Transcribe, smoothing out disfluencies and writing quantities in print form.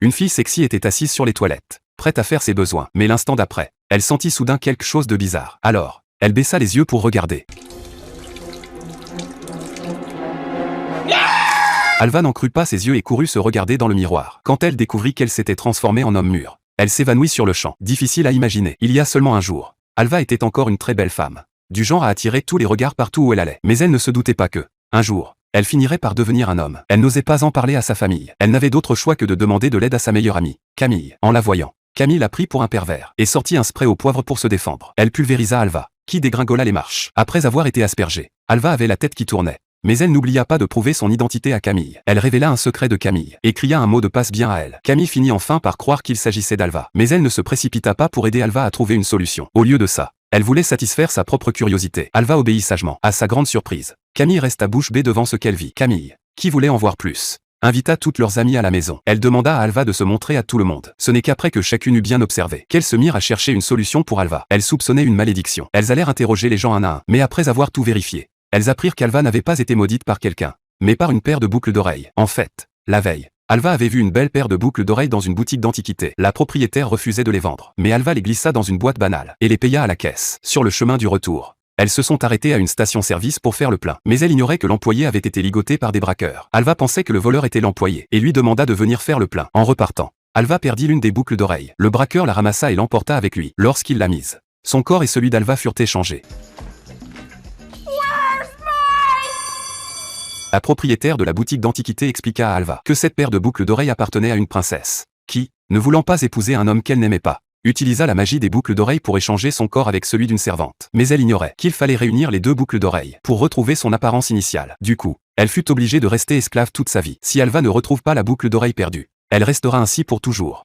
Une fille sexy était assise sur les toilettes, prête à faire ses besoins. Mais l'instant d'après, elle sentit soudain quelque chose de bizarre. Alors, elle baissa les yeux pour regarder. Alva n'en crut pas ses yeux et courut se regarder dans le miroir. Quand elle découvrit qu'elle s'était transformée en homme mûr, elle s'évanouit sur le champ. Difficile à imaginer. Il y a seulement un jour, Alva était encore une très belle femme, du genre à attirer tous les regards partout où elle allait. Mais elle ne se doutait pas que, un jour, elle finirait par devenir un homme. Elle n'osait pas en parler à sa famille. Elle n'avait d'autre choix que de demander de l'aide à sa meilleure amie, Camille. En la voyant, Camille la prit pour un pervers et sortit un spray au poivre pour se défendre. Elle pulvérisa Alva, qui dégringola les marches. Après avoir été aspergée, Alva avait la tête qui tournait. Mais elle n'oublia pas de prouver son identité à Camille. Elle révéla un secret de Camille et cria un mot de passe bien à elle. Camille finit enfin par croire qu'il s'agissait d'Alva. Mais elle ne se précipita pas pour aider Alva à trouver une solution. Au lieu de ça, elle voulait satisfaire sa propre curiosité. Alva obéit sagement. À sa grande surprise, Camille resta bouche bée devant ce qu'elle vit. Camille, qui voulait en voir plus, invita toutes leurs amies à la maison. Elle demanda à Alva de se montrer à tout le monde. Ce n'est qu'après que chacune eut bien observé qu'elles se mirent à chercher une solution pour Alva. Elles soupçonnaient une malédiction. Elles allèrent interroger les gens un à un. Mais après avoir tout vérifié, elles apprirent qu'Alva n'avait pas été maudite par quelqu'un, mais par une paire de boucles d'oreilles. En fait, la veille, Alva avait vu une belle paire de boucles d'oreilles dans une boutique d'antiquité. La propriétaire refusait de les vendre, mais Alva les glissa dans une boîte banale et les paya à la caisse. Sur le chemin du retour, elles se sont arrêtées à une station-service pour faire le plein. Mais elle ignorait que l'employé avait été ligoté par des braqueurs. Alva pensait que le voleur était l'employé et lui demanda de venir faire le plein. En repartant, Alva perdit l'une des boucles d'oreilles. Le braqueur la ramassa et l'emporta avec lui. Lorsqu'il l'a mise, son corps et celui d'Alva furent échangés. La propriétaire de la boutique d'antiquité expliqua à Alva que cette paire de boucles d'oreilles appartenait à une princesse, qui, ne voulant pas épouser un homme qu'elle n'aimait pas, utilisa la magie des boucles d'oreilles pour échanger son corps avec celui d'une servante. Mais elle ignorait qu'il fallait réunir les deux boucles d'oreilles pour retrouver son apparence initiale. Du coup, elle fut obligée de rester esclave toute sa vie. Si Alva ne retrouve pas la boucle d'oreille perdue, elle restera ainsi pour toujours.